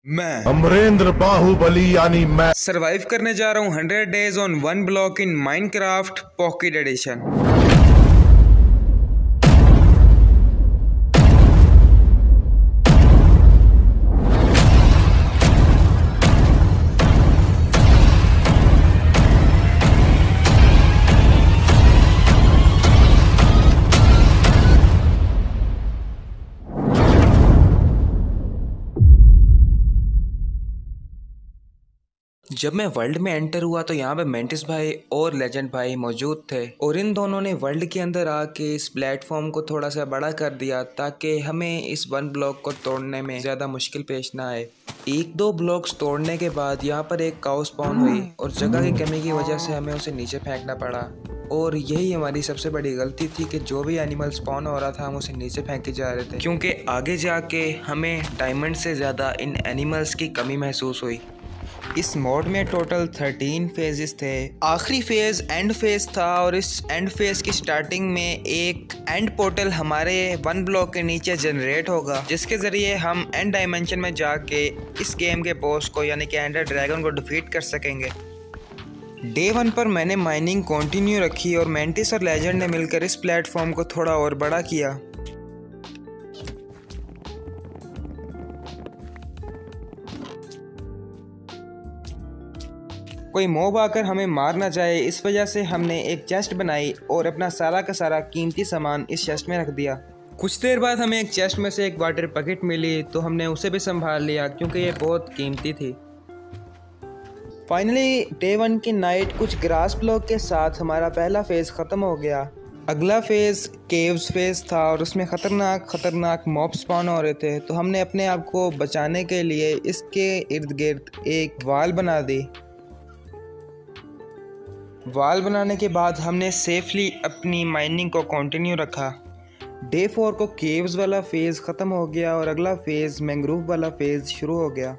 मैं अमरेंद्र बाहुबली यानी मैं सरवाइव करने जा रहा हूँ 100 days on one block in Minecraft pocket edition. जब मैं वर्ल्ड में एंटर हुआ तो यहाँ पे मेंटिस भाई और लेजेंड भाई मौजूद थे और इन दोनों ने वर्ल्ड के अंदर आके इस प्लेटफॉर्म को थोड़ा सा बड़ा कर दिया ताकि हमें इस वन ब्लॉक को तोड़ने में ज़्यादा मुश्किल पेश ना आए। एक दो ब्लॉक्स तोड़ने के बाद यहाँ पर एक काऊ स्पॉन हुई और जगह की कमी की वजह से हमें उसे नीचे फेंकना पड़ा और यही हमारी सबसे बड़ी गलती थी कि जो भी एनिमल स्पॉन हो रहा था हम उसे नीचे फेंके जा रहे थे, क्योंकि आगे जाके हमें डायमंड से ज़्यादा इन एनिमल्स की कमी महसूस हुई। इस मोड में टोटल 13 फेजेस थे। आखिरी फेज एंड फेज था और इस एंड फेज की स्टार्टिंग में एक एंड पोर्टल हमारे वन ब्लॉक के नीचे जनरेट होगा, जिसके ज़रिए हम एंड डायमेंशन में जाके इस गेम के बॉस को यानी कि एंडर ड्रैगन को डिफीट कर सकेंगे। डे 1 पर मैंने माइनिंग कंटिन्यू रखी और मेंटिस और लेजेंड ने मिलकर इस प्लेटफॉर्म को थोड़ा और बड़ा किया। कोई मॉब आकर हमें मार ना जाए इस वजह से हमने एक चेस्ट बनाई और अपना सारा का सारा कीमती सामान इस चेस्ट में रख दिया। कुछ देर बाद हमें एक चेस्ट में से एक वाटर बकेट मिली तो हमने उसे भी संभाल लिया क्योंकि ये बहुत कीमती थी। फाइनली डे 1 की नाइट कुछ ग्रास ब्लॉक के साथ हमारा पहला फेज ख़त्म हो गया। अगला फेज केव्स फेज था और उसमें खतरनाक मॉब स्पॉन हो रहे थे, तो हमने अपने आप को बचाने के लिए इसके इर्द गिर्द एक वाल बना दी। वाल बनाने के बाद हमने सेफली अपनी माइनिंग को कंटिन्यू रखा। डे 4 को केव्स वाला फेज़ ख़त्म हो गया और अगला फेज़ मैंग्रोव वाला फेज़ शुरू हो गया।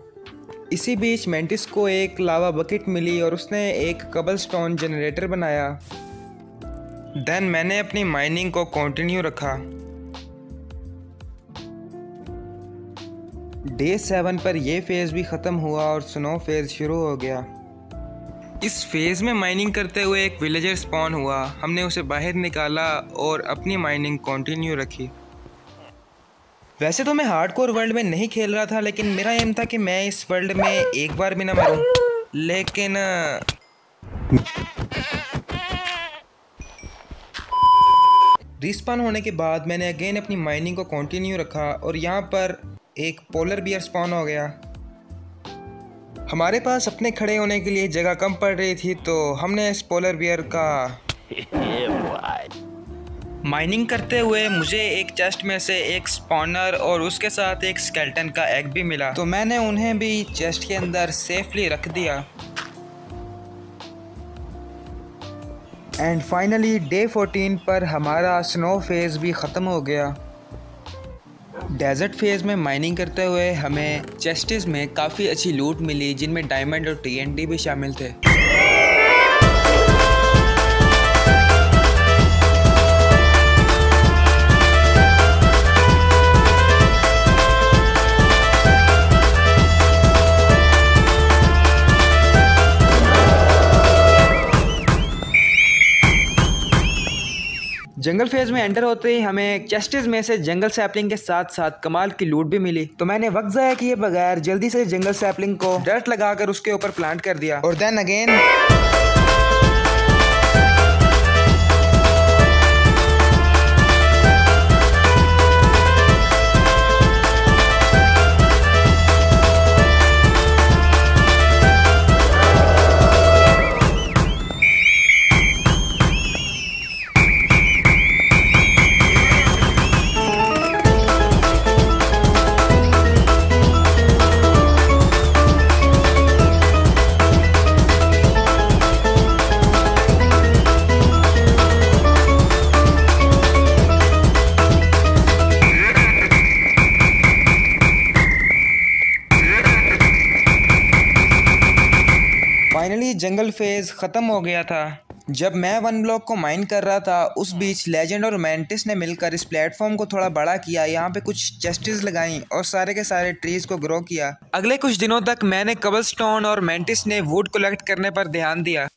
इसी बीच मेंटिस को एक लावा बकेट मिली और उसने एक कबलस्टोन जनरेटर बनाया। देन मैंने अपनी माइनिंग को कंटिन्यू रखा। डे 7 पर यह फेज़ भी ख़त्म हुआ और स्नो फेज़ शुरू हो गया। इस फेज़ में माइनिंग करते हुए एक विलेजर स्पॉन हुआ, हमने उसे बाहर निकाला और अपनी माइनिंग कंटिन्यू रखी। वैसे तो मैं हार्डकोर वर्ल्ड में नहीं खेल रहा था, लेकिन मेरा एम था कि मैं इस वर्ल्ड में एक बार भी ना मरूं। लेकिन रिस्पॉन होने के बाद मैंने अगेन अपनी माइनिंग को कंटिन्यू रखा और यहाँ पर एक पोलर बियर स्पॉन हो गया। हमारे पास अपने खड़े होने के लिए जगह कम पड़ रही थी तो हमने इस पोलर बियर का माइनिंग करते हुए मुझे एक चेस्ट में से एक स्पॉनर और उसके साथ एक स्केलेटन का एग भी मिला, तो मैंने उन्हें भी चेस्ट के अंदर सेफली रख दिया। एंड फाइनली डे 14 पर हमारा स्नो फेज़ भी ख़त्म हो गया। डेजर्ट फेज़ में माइनिंग करते हुए हमें चेस्टिस में काफ़ी अच्छी लूट मिली, जिनमें डायमंड और TNT भी शामिल थे। जंगल फेज में एंटर होते ही हमें चेस्टिस में से जंगल सैपलिंग के साथ साथ कमाल की लूट भी मिली, तो मैंने वक्त ज़ाया किए बगैर जल्दी से जंगल सैपलिंग को डर्ट लगाकर उसके ऊपर प्लांट कर दिया और देन अगेन फाइनली जंगल फेज ख़त्म हो गया था। जब मैं वन ब्लॉक को माइन कर रहा था उस बीच लेजेंड और मेंटिस ने मिलकर इस प्लेटफॉर्म को थोड़ा बड़ा किया। यहाँ पे कुछ चेस्टेस लगाई और सारे के सारे ट्रीज को ग्रो किया। अगले कुछ दिनों तक मैंने कबलस्टोन और मेंटिस ने वुड कलेक्ट करने पर ध्यान दिया।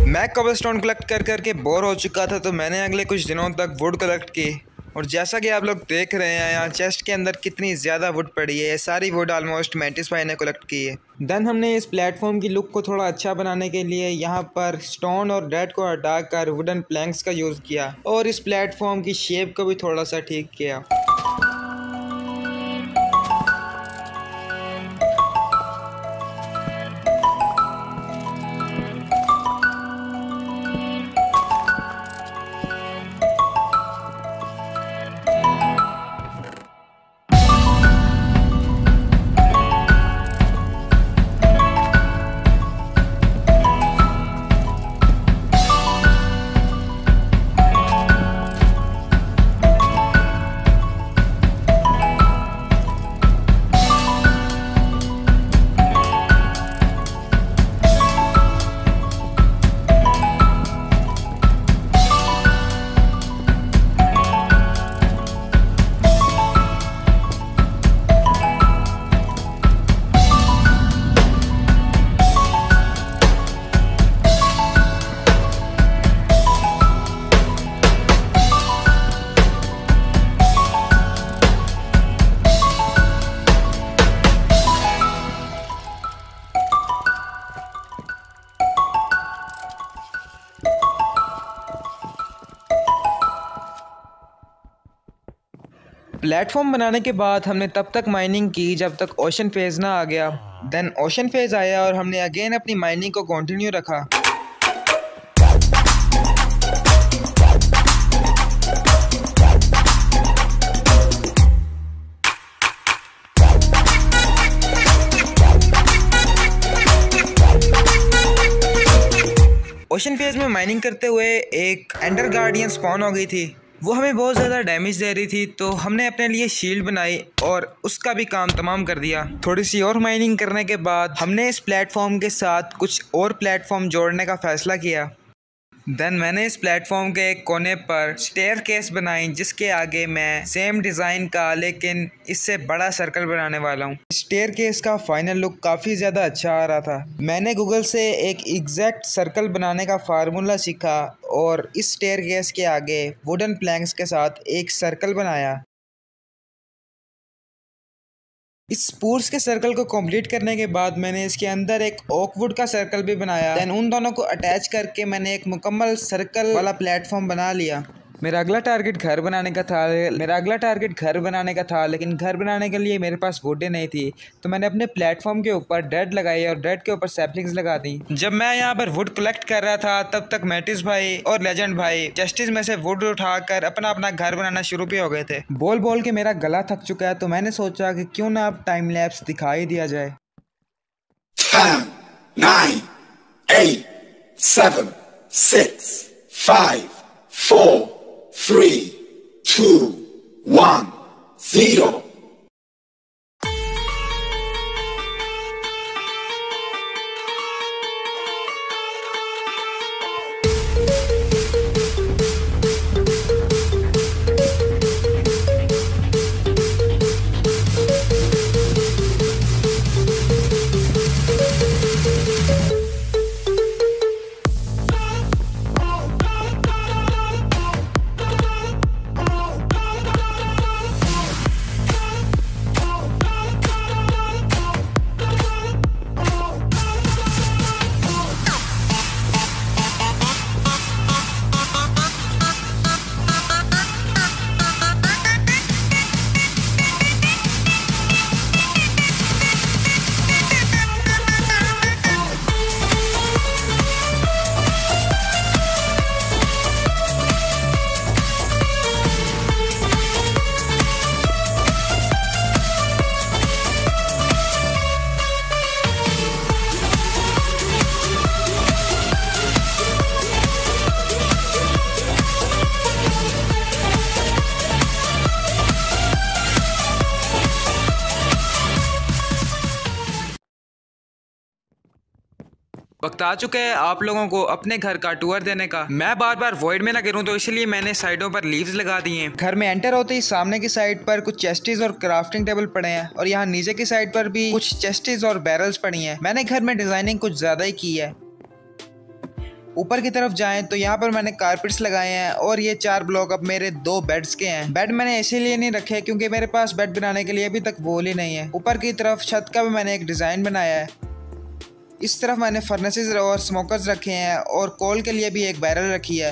मैं कबलस्टोन कलेक्ट कर करके बोर हो चुका था, तो मैंने अगले कुछ दिनों तक वुड कलेक्ट की। और जैसा कि आप लोग देख रहे हैं यहाँ चेस्ट के अंदर कितनी ज़्यादा वुड पड़ी है। सारी वुड ऑलमोस्ट मेंटिस भाई ने कलेक्ट की है। देन हमने इस प्लेटफॉर्म की लुक को थोड़ा अच्छा बनाने के लिए यहाँ पर स्टोन और रेड को हटाकर वुडन प्लैंक्स का यूज़ किया और इस प्लेटफॉर्म की शेप को भी थोड़ा सा ठीक किया। प्लेटफॉर्म बनाने के बाद हमने तब तक माइनिंग की जब तक ओशन फेज़ ना आ गया। देन ओशन फेज़ आया और हमने अगेन अपनी माइनिंग को कंटिन्यू रखा। ओशन फेज़ में माइनिंग करते हुए एक एंडर गार्डियन स्पॉन हो गई थी। वो हमें बहुत ज़्यादा डैमेज दे रही थी, तो हमने अपने लिए शील्ड बनाई और उसका भी काम तमाम कर दिया। थोड़ी सी और माइनिंग करने के बाद हमने इस प्लेटफॉर्म के साथ कुछ और प्लेटफॉर्म जोड़ने का फ़ैसला किया। देन मैंने इस प्लेटफॉर्म के एक कोने पर स्टेयर केस बनाई, जिसके आगे मैं सेम डिज़ाइन का लेकिन इससे बड़ा सर्कल बनाने वाला हूँ। स्टेयर केस का फाइनल लुक काफ़ी ज़्यादा अच्छा आ रहा था। मैंने गूगल से एक एग्जैक्ट सर्कल बनाने का फार्मूला सीखा और इस स्टेयर केस के आगे वुडन प्लैंक्स के साथ एक सर्कल बनाया। इस स्पूर्स के सर्कल को कंप्लीट करने के बाद मैंने इसके अंदर एक ओकवुड का सर्कल भी बनाया। देन उन दोनों को अटैच करके मैंने एक मुकम्मल सर्कल वाला प्लेटफॉर्म बना लिया। मेरा अगला टारगेट घर बनाने का था, लेकिन घर बनाने के लिए मेरे पास वुडें नहीं थी, तो मैंने अपने प्लेटफॉर्म के ऊपर डेड लगाई और डेड के ऊपर सैपलिंग्स लगा दी। जब मैं यहाँ पर वुड कलेक्ट कर रहा था तब तक मेंटिस भाई और लेजेंड भाई जस्टिस में से वुड उठाकर अपना अपना घर बनाना शुरू भी हो गए थे। बोल बोल के मेरा गला थक चुका है, तो मैंने सोचा कि क्यों ना अब टाइम लैप्स दिखाई दिया जाए। 10, 9, 8, 7, 6, 5, 4, 3, 2, 1, 0. वक्त आ चुका है आप लोगों को अपने घर का टूर देने का। मैं बार बार वॉइड में ना गिरूं तो इसलिए मैंने साइडों पर लीव्स लगा दी हैं। घर में एंटर होते ही सामने की साइड पर कुछ चेस्टीज और क्राफ्टिंग टेबल पड़े हैं और यहाँ नीचे की साइड पर भी कुछ चेस्टीज और बैरल्स पड़ी हैं। मैंने घर में डिजाइनिंग कुछ ज्यादा ही की है। ऊपर की तरफ जाएं तो यहाँ पर मैंने कारपेट्स लगाए हैं और ये 4 ब्लॉक अब मेरे 2 बेड्स के हैं। बेड मैंने इसीलिए नहीं रखे क्योंकि मेरे पास बेड बनाने के लिए अभी तक वॉल ही नहीं है। ऊपर की तरफ छत का भी मैंने एक डिजाइन बनाया है। इस तरफ मैंने फर्नेसेस और स्मोकर्स रखे हैं और कोल के लिए भी एक बैरल रखी है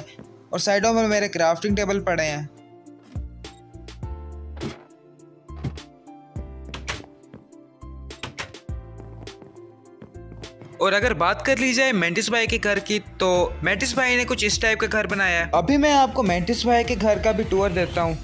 और साइडों में मेरे क्राफ्टिंग टेबल पड़े हैं। और अगर बात कर ली जाए मेंटिस भाई के घर की तो मेंटिस भाई ने कुछ इस टाइप का घर बनाया है। अभी मैं आपको मेंटिस भाई के घर का भी टूर देता हूँ।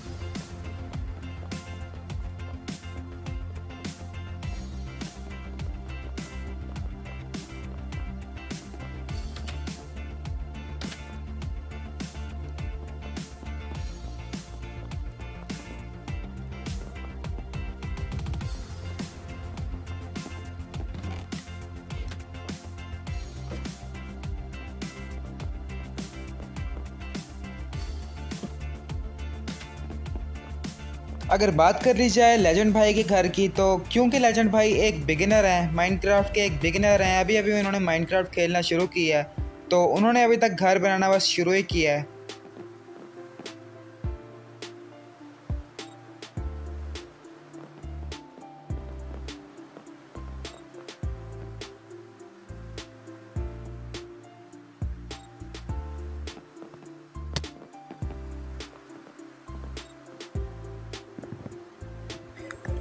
अगर बात कर ली जाए लेजेंड भाई के घर की तो क्योंकि लेजेंड भाई एक बिगिनर हैं, माइनक्राफ्ट के एक बिगिनर हैं, अभी अभी उन्होंने माइनक्राफ्ट खेलना शुरू किया है तो उन्होंने अभी तक घर बनाना बस शुरू ही किया है।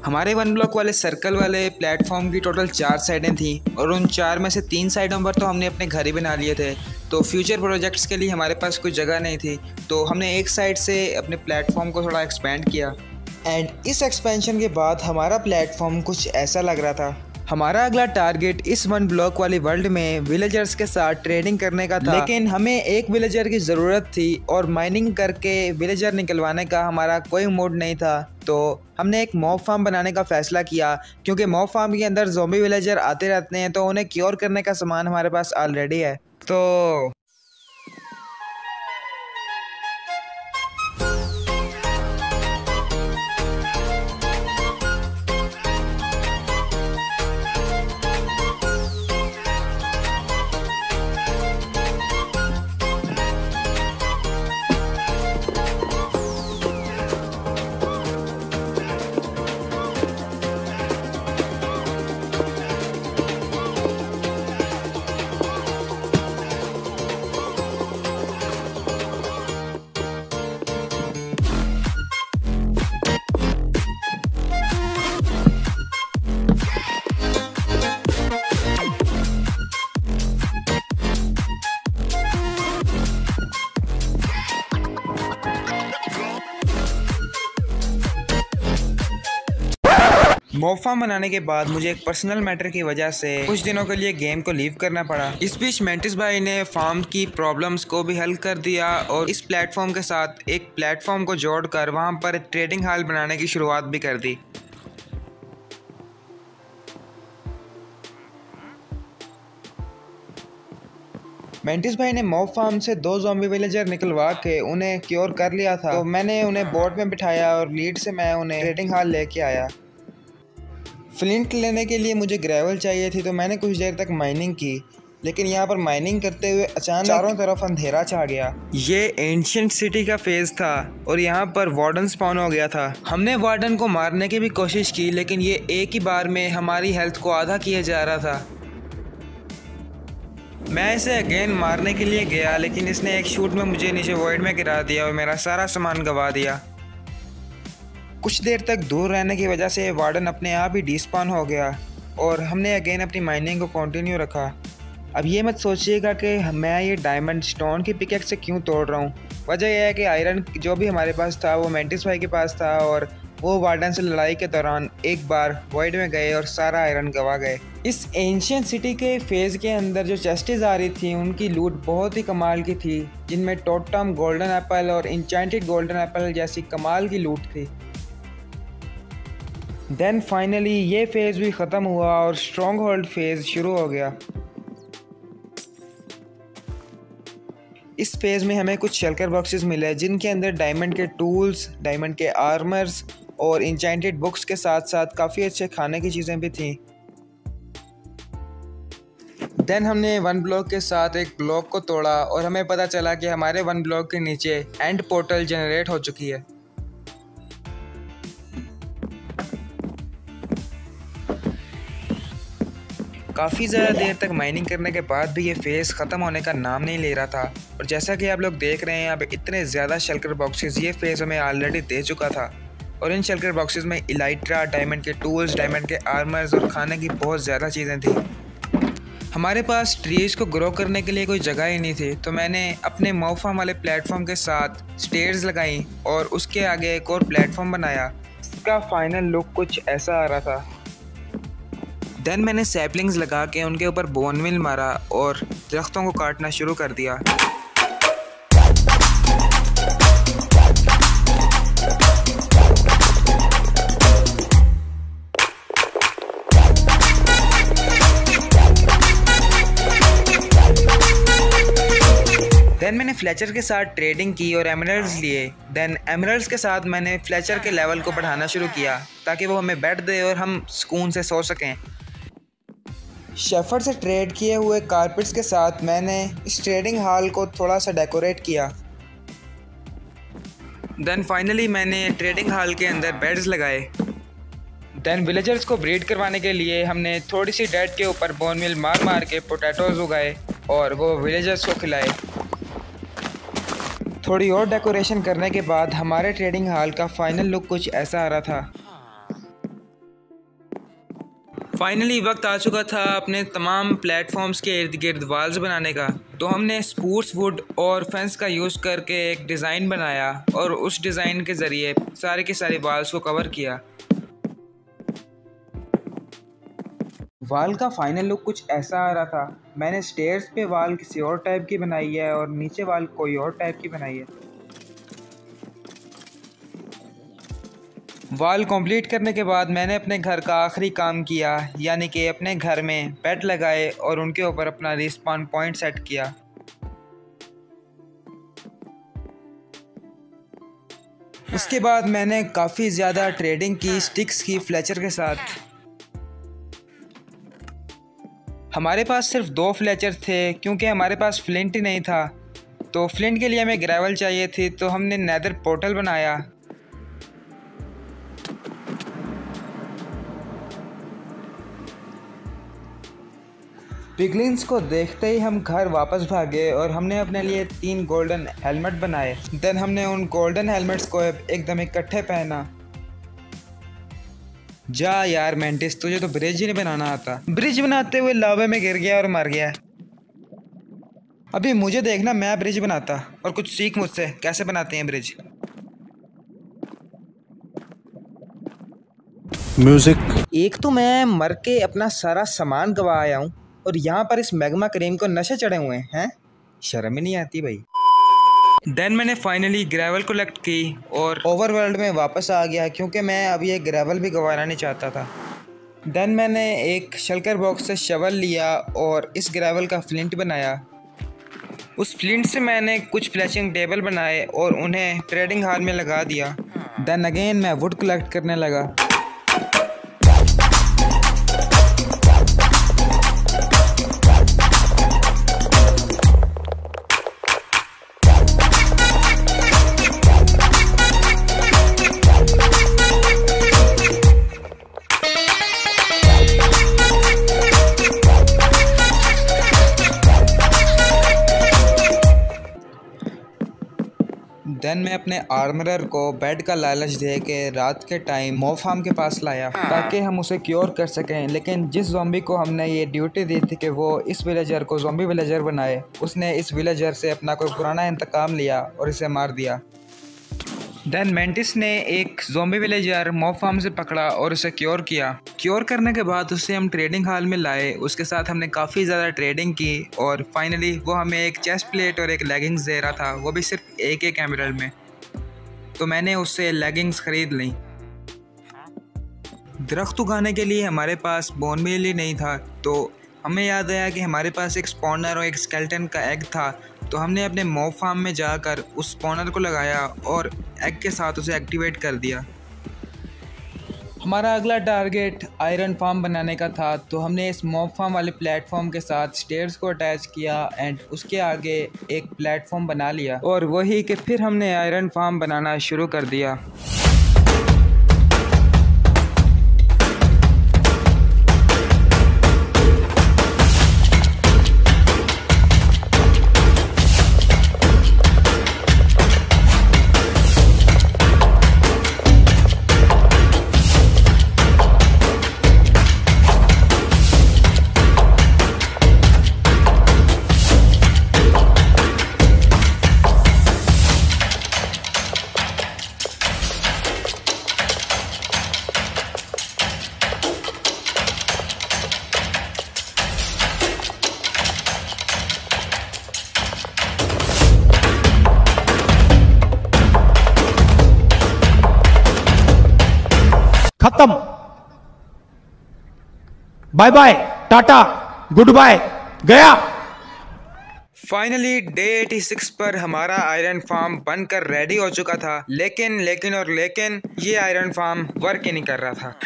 हमारे 1 ब्लॉक वाले सर्कल वाले प्लेटफॉर्म की टोटल 4 साइडें थी और उन 4 में से 3 साइडों पर तो हमने अपने घर ही बना लिए थे। तो फ्यूचर प्रोजेक्ट्स के लिए हमारे पास कोई जगह नहीं थी तो हमने एक साइड से अपने प्लेटफॉर्म को थोड़ा एक्सपेंड किया एंड इस एक्सपेंशन के बाद हमारा प्लेटफॉर्म कुछ ऐसा लग रहा था। हमारा अगला टारगेट इस 1 ब्लॉक वाली वर्ल्ड में विलेजर्स के साथ ट्रेडिंग करने का था, लेकिन हमें एक विलेजर की ज़रूरत थी और माइनिंग करके विलेजर निकलवाने का हमारा कोई मूड नहीं था। तो हमने एक मॉब फार्म बनाने का फैसला किया क्योंकि मॉब फार्म के अंदर ज़ॉम्बी विलेजर आते रहते हैं तो उन्हें क्योर करने का सामान हमारे पास ऑलरेडी है। तो मॉब फार्म बनाने के बाद मुझे एक पर्सनल मैटर की वजह से कुछ दिनों के लिए गेम को लीव करना पड़ा। इस बीच मेंटिस भाई ने फार्म की प्रॉब्लम्स को भी हल कर दिया और इस प्लेटफॉर्म के साथ एक प्लेटफॉर्म को जोड़कर वहां पर ट्रेडिंग हॉल बनाने की शुरुआत भी कर दी। मेंटिस भाई ने मॉब फार्म से 2 ज़ॉम्बी विलेजर निकलवा के उन्हें क्योर कर लिया था तो मैंने उन्हें बोट में बिठाया और लीड से मैं उन्हें ट्रेडिंग हॉल लेके आया। फ्लिंट लेने के लिए मुझे ग्रेवल चाहिए थी तो मैंने कुछ देर तक माइनिंग की, लेकिन यहाँ पर माइनिंग करते हुए अचानक चारों तरफ अंधेरा छा गया। ये एंशिएंट सिटी का फेज था और यहाँ पर वार्डन स्पॉन हो गया था। हमने वार्डन को मारने की भी कोशिश की लेकिन ये एक ही बार में हमारी हेल्थ को आधा किए जा रहा था। मैं इसे अगेन मारने के लिए गया लेकिन इसने एक शूट में मुझे नीचे वॉइड में गिरा दिया और मेरा सारा सामान गंवा दिया। कुछ देर तक दूर रहने की वजह से वार्डन अपने आप ही डिस्पॉन हो गया और हमने अगेन अपनी माइनिंग को कंटिन्यू रखा। अब ये मत सोचिएगा कि मैं ये डायमंड स्टोन की पिकेक्स से क्यों तोड़ रहा हूँ। वजह यह है कि आयरन जो भी हमारे पास था वो मेंटिस भाई के पास था और वो वार्डन से लड़ाई के दौरान एक बार वॉइड में गए और सारा आयरन गवा गए। इस एंशिएंट सिटी के फेज़ के अंदर जो चेस्टेज आ रही थी उनकी लूट बहुत ही कमाल की थी, जिनमें टोटम गोल्डन एप्पल और इंचेंटेड गोल्डन एप्पल जैसी कमाल की लूट थी। देन फाइनली ये फेज़ भी ख़त्म हुआ और स्ट्रॉन्ग होल्ड फेज़ शुरू हो गया। इस फेज़ में हमें कुछ शेल्कर बॉक्सेस मिले जिनके अंदर डायमंड के टूल्स, डायमंड के आर्मर्स और इंचेंटेड बुक्स के साथ साथ काफ़ी अच्छे खाने की चीज़ें भी थीं। देन हमने 1 ब्लॉक के साथ एक ब्लॉक को तोड़ा और हमें पता चला कि हमारे 1 ब्लॉक के नीचे एंड पोर्टल जनरेट हो चुकी है। काफ़ी ज़्यादा देर तक माइनिंग करने के बाद भी ये फेज़ ख़त्म होने का नाम नहीं ले रहा था और जैसा कि आप लोग देख रहे हैं यहाँ पे इतने ज़्यादा शेल्कर बॉक्सेस ये फेज़ हमें ऑलरेडी दे चुका था और इन शेल्कर बॉक्सेस में इलाइट्रा, डायमंड के टूल्स, डायमंड के आर्मर्स और खाने की बहुत ज़्यादा चीज़ें थी। हमारे पास ट्रीज़ को ग्रो करने के लिए कोई जगह ही नहीं थी, तो मैंने अपने मोफार्म वाले प्लेटफॉर्म के साथ स्टेयर्स लगाई और उसके आगे एक और प्लेटफॉर्म बनाया। इसका फाइनल लुक कुछ ऐसा आ रहा था। देन मैंने सैपलिंग्स लगा के उनके ऊपर बोन मिल मारा और दरख्तों को काटना शुरू कर दिया। देन मैंने फ्लेचर के साथ ट्रेडिंग की और एमरल्ड्स लिए। देन एमरल्ड्स के साथ मैंने फ्लेचर के लेवल को बढ़ाना शुरू किया ताकि वो हमें बेड दे और हम सुकून से सो सकें। शेफर्ड से ट्रेड किए हुए कारपेट्स के साथ मैंने इस ट्रेडिंग हॉल को थोड़ा सा डेकोरेट किया। देन फाइनली मैंने ट्रेडिंग हॉल के अंदर बेड्स लगाए। देन विलेजर्स को ब्रीड करवाने के लिए हमने थोड़ी सी डेट के ऊपर बोन मिल मार मार के पोटैटोज उगाए और वो विलेजर्स को खिलाए। थोड़ी और डेकोरेशन करने के बाद हमारे ट्रेडिंग हॉल का फाइनल लुक कुछ ऐसा आ रहा था। फाइनली वक्त आ चुका था अपने तमाम प्लेटफॉर्म्स के इर्द गिर्द वाल्स बनाने का, तो हमने स्पूर्स वुड और फेंस का यूज़ करके एक डिज़ाइन बनाया और उस डिज़ाइन के ज़रिए सारे के सारे वाल्स को कवर किया। वाल का फाइनल लुक कुछ ऐसा आ रहा था। मैंने स्टेयर्स पे वाल किसी और टाइप की बनाई है और नीचे वाल कोई और टाइप की बनाई है। वाल कंप्लीट करने के बाद मैंने अपने घर का आखिरी काम किया, यानी कि अपने घर में बेड लगाए और उनके ऊपर अपना रिस्पॉन पॉइंट सेट किया। उसके बाद मैंने काफ़ी ज़्यादा ट्रेडिंग की, स्टिक्स की फ्लेचर के साथ। हमारे पास सिर्फ 2 फ्लेचर थे क्योंकि हमारे पास फ्लिंट ही नहीं था, तो फ्लिंट के लिए हमें ग्रेवल चाहिए थी, तो हमने नेदर पोर्टल बनाया। पिगलिन्स को देखते ही हम घर वापस भागे और हमने अपने लिए 3 गोल्डन हेलमेट बनाए। देन हमने उन गोल्डन हेलमेट्स को एकदम इकट्ठे पहना। जा यार मेंटिस, तुझे तो ब्रिज ही नहीं बनाना आता। ब्रिज बनाते हुए लावे में गिर गया और मर गया। अभी मुझे देखना मैं ब्रिज बनाता और कुछ सीख मुझसे कैसे बनाते हैं ब्रिज। म्यूजिक। एक तो मैं मर के अपना सारा सामान गवा आया हूँ और यहाँ पर इस मैग्मा क्रीम को नशे चढ़े हुए हैं। शर्म ही नहीं आती भाई। देन मैंने फाइनली ग्रेवल कलेक्ट की और ओवरवर्ल्ड में वापस आ गया क्योंकि मैं अब ये ग्रेवल भी गंवाना नहीं चाहता था। देन मैंने एक शल्कर बॉक्स से शवल लिया और इस ग्रेवल का फ्लिंट बनाया। उस फ्लिंट से मैंने कुछ फ्लैशिंग टेबल बनाए और उन्हें ट्रेडिंग हॉल में लगा दिया। देन अगेन मैं वुड कलेक्ट करने लगा। देन मैं अपने आर्मरर को बेड का लालच दे के रात के टाइम मोफार्म के पास लाया ताकि हम उसे क्योर कर सकें। लेकिन जिस ज़ॉम्बी को हमने ये ड्यूटी दी थी कि वो इस विलेजर को ज़ॉम्बी विलेजर बनाए, उसने इस विलेजर से अपना कोई पुराना इंतकाम लिया और इसे मार दिया। देन मेंटिस ने एक ज़ॉम्बी विलेजर मोफार्म से पकड़ा और उसे क्योर किया। क्योर करने के बाद उसे हम ट्रेडिंग हॉल में लाए। उसके साथ हमने काफ़ी ज़्यादा ट्रेडिंग की और फाइनली वो हमें एक चेस्ट प्लेट और एक लेगिंग्स दे रहा था, वो भी सिर्फ एक एमरल्ड में। तो मैंने उससे लेगिंग्स ख़रीद ली। दरख्त उगाने के लिए हमारे पास बोन मील ही नहीं था, तो हमें याद आया कि हमारे पास एक स्पॉनर और एक स्केलेटन का एग था, तो हमने अपने मॉब फार्म में जाकर उस स्पॉनर को लगाया और एग के साथ उसे एक्टिवेट कर दिया। हमारा अगला टारगेट आयरन फार्म बनाने का था, तो हमने इस मॉब फार्म वाले प्लेटफॉर्म के साथ स्टेयर्स को अटैच किया एंड उसके आगे एक प्लेटफॉर्म बना लिया और वही कि फिर हमने आयरन फार्म बनाना शुरू कर दिया। खत्म। Bye bye, tata, goodbye, गया। फाइनली डे 86 पर हमारा आयरन फार्म बनकर रेडी हो चुका था, लेकिन ये आयरन फार्म वर्क ही नहीं कर रहा था।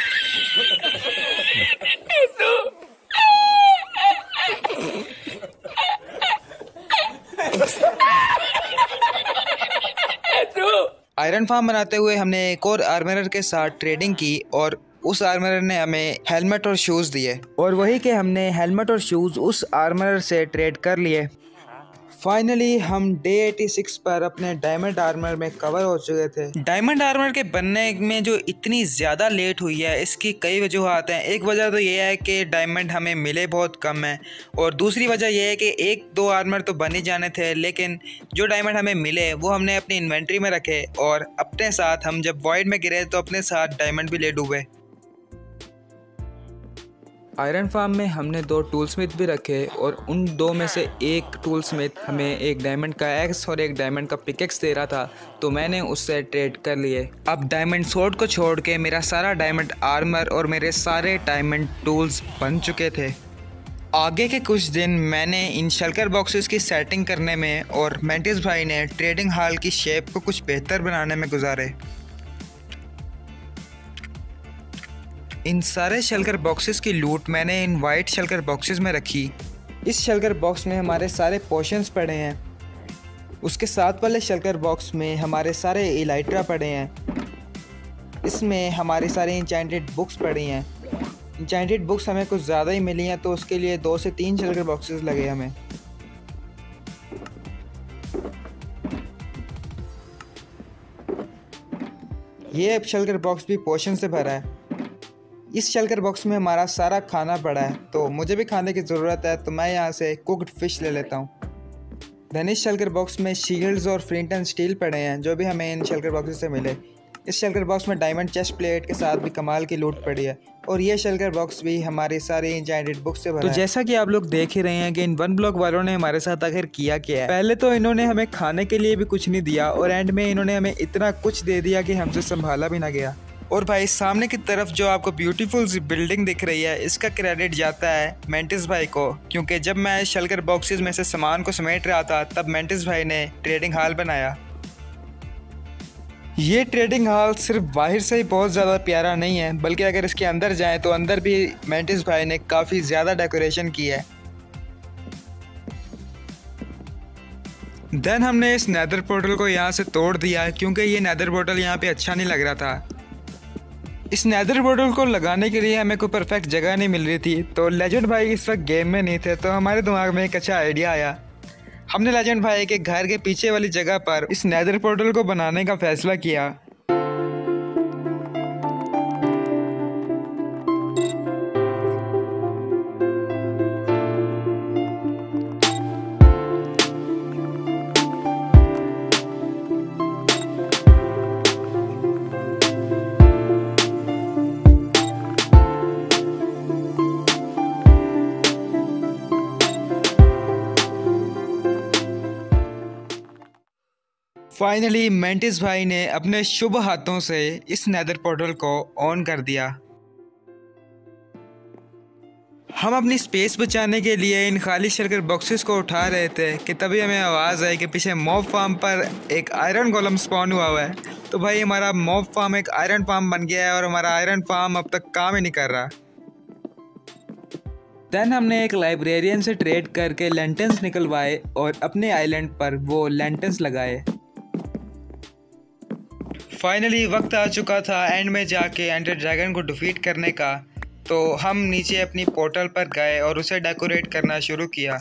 आयरन फार्म बनाते हुए हमने एक और आर्मरर के साथ ट्रेडिंग की और उस आर्मरर ने हमें हेलमेट और शूज़ दिए और वही के हमने हेलमेट और शूज़ उस आर्मरर से ट्रेड कर लिए। फाइनली हम डे 86 पर अपने डायमंड आर्मर में कवर हो चुके थे। डायमंड आर्मर के बनने में जो इतनी ज़्यादा लेट हुई है, इसकी कई वजूहात हैं। एक वजह तो ये है कि डायमंड हमें मिले बहुत कम है और दूसरी वजह यह है कि एक दो आर्मर तो बन ही जाने थे, लेकिन जो डायमंड हमें मिले वो हमने अपनी इन्वेंट्री में रखे और अपने साथ हम जब वॉइड में गिरे तो अपने साथ डायमंड भी ले डूबे। आयरन फार्म में हमने 2 टूल स्मिथ भी रखे और उन 2 में से एक टूल स्मिथ हमें एक डायमंड का एक्स और एक डायमंड का पिकेक्स दे रहा था, तो मैंने उससे ट्रेड कर लिए। अब डायमंड स्वॉर्ड को छोड़ के मेरा सारा डायमंड आर्मर और मेरे सारे डायमंड टूल्स बन चुके थे। आगे के कुछ दिन मैंने इन शल्कर बॉक्सेस की सेटिंग करने में और मेंटिस भाई ने ट्रेडिंग हॉल की शेप को कुछ बेहतर बनाने में गुजारे। इन सारे शल्कर बॉक्सेस की लूट मैंने इन वाइट शल्कर बॉक्सेस में रखी। इस शल्कर बॉक्स में हमारे सारे पोशंस पड़े हैं। उसके साथ वाले शल्कर बॉक्स में हमारे सारे इलाइट्रा पड़े हैं। इसमें हमारी सारी इंचेंटेड बुक्स पड़ी हैं। इंचेंटेड बुक्स हमें कुछ ज़्यादा ही मिली हैं, तो उसके लिए 2 से 3 शल्कर बॉक्सेस लगे हमें। ये शल्कर बॉक्स भी पोशन से भरा है। इस शल्कर बॉक्स में हमारा सारा खाना पड़ा है, तो मुझे भी खाने की ज़रूरत है, तो मैं यहाँ से कुक्ड फ़िश ले लेता हूँ। देन इस शल्कर बॉक्स में शील्ड्स और फ्लिंट एंड स्टील पड़े हैं, जो भी हमें इन शल्कर बॉक्स से मिले। इस शल्कर बॉक्स में डायमंड चेस्ट प्लेट के साथ भी कमाल की लूट पड़ी है और ये शल्कर बॉक्स भी हमारी सारी इंचेंटेड बुक से भरा है। तो जैसा कि आप लोग देख ही रहे हैं कि इन वन ब्लॉक वालों ने हमारे साथ आखिर किया क्या है। पहले तो इन्होंने हमें खाने के लिए भी कुछ नहीं दिया और एंड में इन्होंने हमें इतना कुछ दे दिया कि हमसे संभाला भी ना गया। और भाई सामने की तरफ जो आपको ब्यूटीफुल सी बिल्डिंग दिख रही है, इसका क्रेडिट जाता है मेंटिस भाई को, क्योंकि जब मैं शल्कर बॉक्सेस में से सामान को समेट रहा था तब मेंटिस भाई ने ट्रेडिंग हॉल बनाया। ये ट्रेडिंग हॉल सिर्फ बाहर से ही बहुत ज़्यादा प्यारा नहीं है, बल्कि अगर इसके अंदर जाएं तो अंदर भी मेंटिस भाई ने काफ़ी ज़्यादा डेकोरेशन की है। देन हमने इस नेदर पोर्टल को यहाँ से तोड़ दिया, क्योंकि ये नेदर पोर्टल यहाँ पे अच्छा नहीं लग रहा था। इस नेदर पोर्टल को लगाने के लिए हमें कोई परफेक्ट जगह नहीं मिल रही थी, तो लेजेंड भाई इस वक्त गेम में नहीं थे, तो हमारे दिमाग में एक अच्छा आइडिया आया। हमने लेजेंड भाई के घर के पीछे वाली जगह पर इस नेदर पोर्टल को बनाने का फैसला किया। फाइनली मेंटिस भाई ने अपने शुभ हाथों से इस नेदर पोर्टल को ऑन कर दिया। हम अपनी स्पेस बचाने के लिए इन खाली शर्कट बॉक्सेस को उठा रहे थे कि तभी हमें आवाज़ आई कि पीछे मॉब फार्म पर एक आयरन गोलम स्पॉन हुआ है। तो भाई हमारा मॉब फार्म एक आयरन फार्म बन गया है और हमारा आयरन फार्म अब तक काम ही नहीं कर रहा। देन हमने एक लाइब्रेरियन से ट्रेड करके लैंटर्न्स निकलवाए और अपने आइलैंड पर वो लैंटर्न्स लगाए। फाइनली वक्त आ चुका था एंड में जाके एंडर ड्रैगन को डिफीट करने का। तो हम नीचे अपनी पोर्टल पर गए और उसे डेकोरेट करना शुरू किया।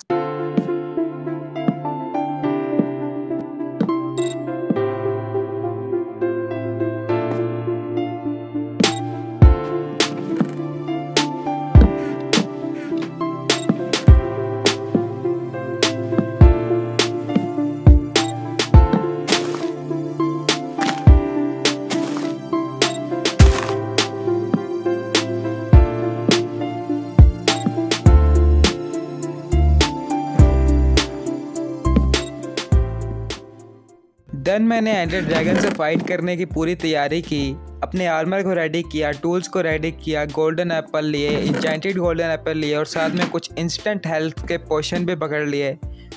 देन मैंने एंडर ड्रैगन से फाइट करने की पूरी तैयारी की, अपने आर्मर को रेडी किया, टूल्स को रेडी किया, गोल्डन एप्पल लिए, इंचेंटेड गोल्डन एप्पल लिए और साथ में कुछ इंस्टेंट हेल्थ के पोशन भी पकड़ लिए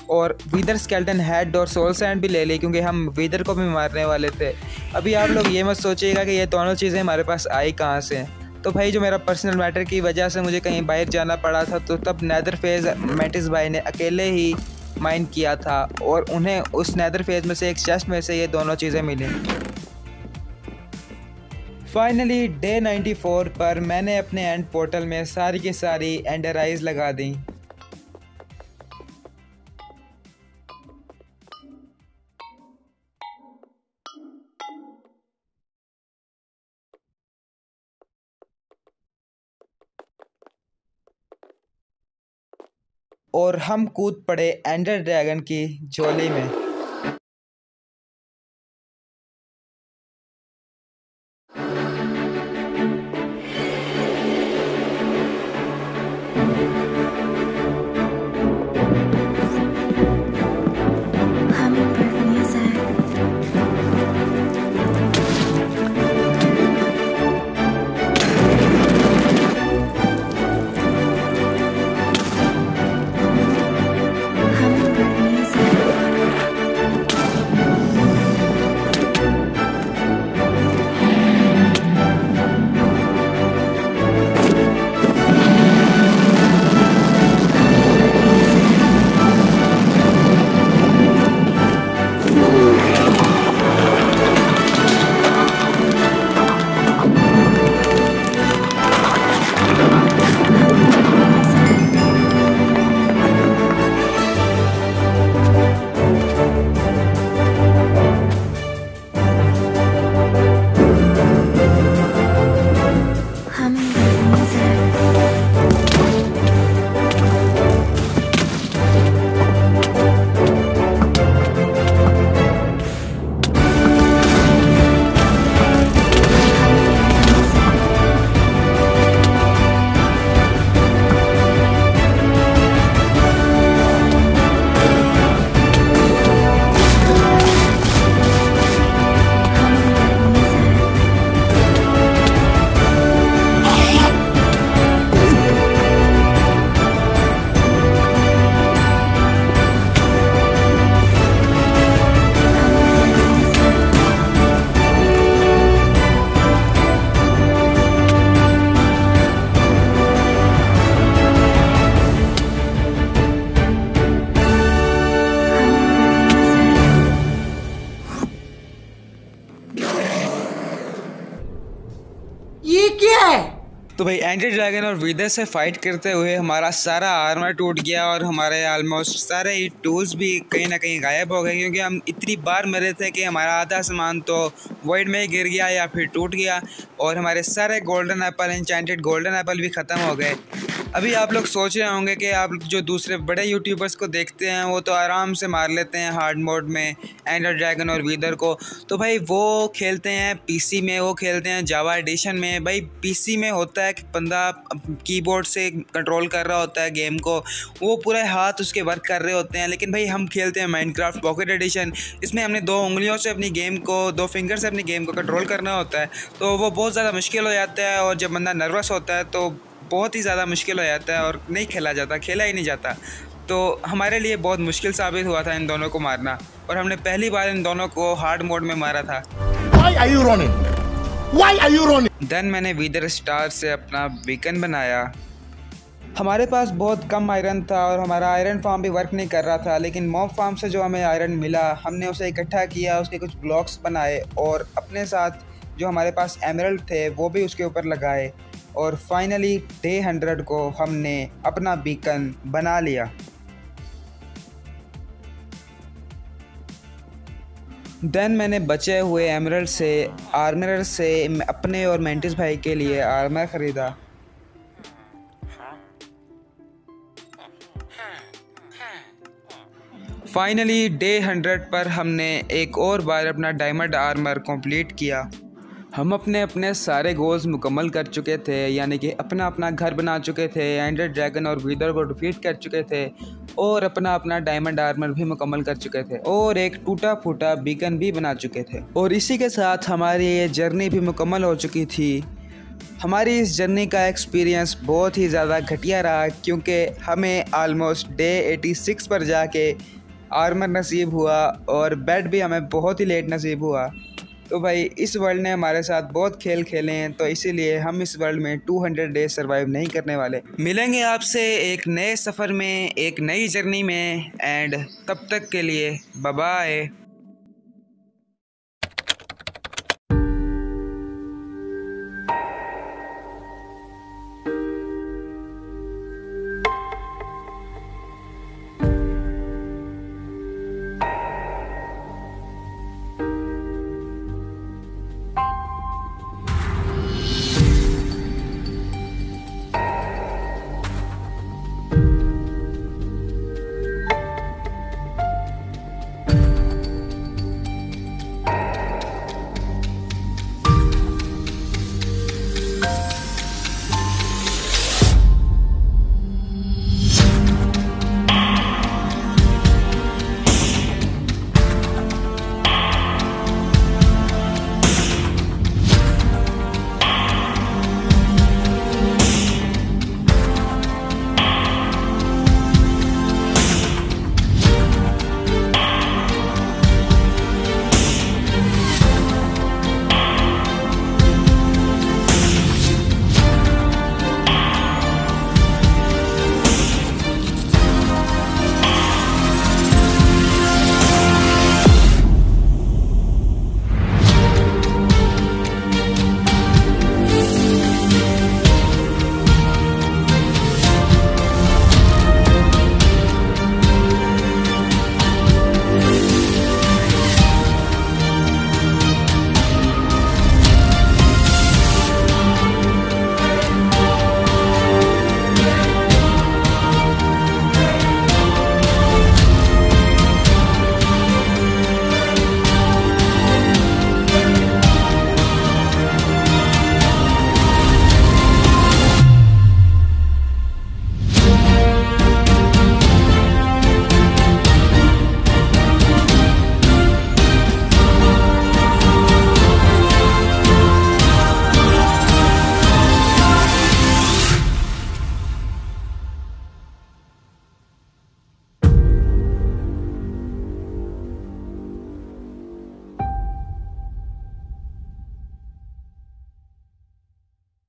और वीदर स्केल्टन हेड और सोल सैंड भी ले ली क्योंकि हम वीदर को भी मारने वाले थे। अभी आप लोग ये मत सोचिएगा कि ये दोनों चीज़ें हमारे पास आई कहाँ से। तो भाई जो मेरा पर्सनल मैटर की वजह से मुझे कहीं बाहर जाना पड़ा था, तो तब नेदर फेज मैंटिस भाई ने अकेले ही माइन किया था और उन्हें उस नेदर फेज में से एक चेस्ट में से ये दोनों चीज़ें मिली। फाइनली डे 94 पर मैंने अपने एंड पोर्टल में सारी की सारी एंडर आइज लगा दी। और हम कूद पड़े एंडर ड्रैगन की झोली में। तो भाई एंडर ड्रैगन और वीदर से फाइट करते हुए हमारा सारा आर्मर टूट गया और हमारे ऑलमोस्ट सारे ही टूल्स भी कहीं ना कहीं गायब हो गए क्योंकि हम इतनी बार मरे थे कि हमारा आधा सामान तो वॉइड में गिर गया या फिर टूट गया और हमारे सारे golden Apple, enchanted golden Apple भी ख़त्म हो गए। अभी आप लोग सोच रहे होंगे कि आप जो दूसरे बड़े यूट्यूबर्स को देखते हैं वो तो आराम से मार लेते हैं हार्ड मोड में एंडर ड्रैगन और वीदर को। तो भाई वो खेलते हैं पीसी में, वो खेलते हैं जावा एडिशन में। भाई पीसी में होता है कि बंदा कीबोर्ड से कंट्रोल कर रहा होता है गेम को, वो पूरे हाथ उसके वर्क कर रहे होते हैं। लेकिन भाई हम खेलते हैं माइनक्राफ्ट पॉकेट एडिशन, इसमें हमने 2 उंगलियों से अपनी गेम को, 2 फिंगर से अपनी गेम को कंट्रोल करना होता है। तो वो बहुत ज़्यादा मुश्किल हो जाता है और जब बंदा नर्वस होता है तो बहुत ही ज़्यादा मुश्किल हो जाता है और नहीं खेला जाता, खेला ही नहीं जाता। तो हमारे लिए बहुत मुश्किल साबित हुआ था इन दोनों को मारना, और हमने पहली बार इन दोनों को हार्ड मोड में मारा था। Why are you running? Why are you running? Then मैंने वीदर स्टार से अपना बीकन बनाया। हमारे पास बहुत कम आयरन था और हमारा आयरन फार्म भी वर्क नहीं कर रहा था, लेकिन मॉब फार्म से जो हमें आयरन मिला हमने उसे इकट्ठा किया, उसके कुछ ब्लॉक्स बनाए और अपने साथ जो हमारे पास एमरल्ड थे वो भी उसके ऊपर लगाए, और फाइनली डे 100 को हमने अपना बीकन बना लिया। देन मैंने बचे हुए एमरल्ड से आर्मर से अपने और मेंटिस भाई के लिए आर्मर ख़रीदा। फाइनली डे 100 पर हमने एक और बार अपना डायमंड आर्मर कंप्लीट किया। हम अपने अपने सारे गोल्स मुकम्मल कर चुके थे, यानी कि अपना अपना घर बना चुके थे, एंडर ड्रैगन और वीदर को डिफीट कर चुके थे, और अपना अपना डायमंड आर्मर भी मुकम्मल कर चुके थे, और एक टूटा फूटा बीकन भी बना चुके थे। और इसी के साथ हमारी ये जर्नी भी मुकम्मल हो चुकी थी। हमारी इस जर्नी का एक्सपीरियंस बहुत ही ज़्यादा घटिया रहा, क्योंकि हमें आलमोस्ट डे 86 पर जाके आर्मर नसीब हुआ और बेड भी हमें बहुत ही लेट नसीब हुआ। तो भाई इस वर्ल्ड ने हमारे साथ बहुत खेल खेले हैं, तो इसीलिए हम इस वर्ल्ड में 200 डेज सर्वाइव नहीं करने वाले। मिलेंगे आपसे एक नए सफ़र में, एक नई जर्नी में, एंड तब तक के लिए बाय बाय।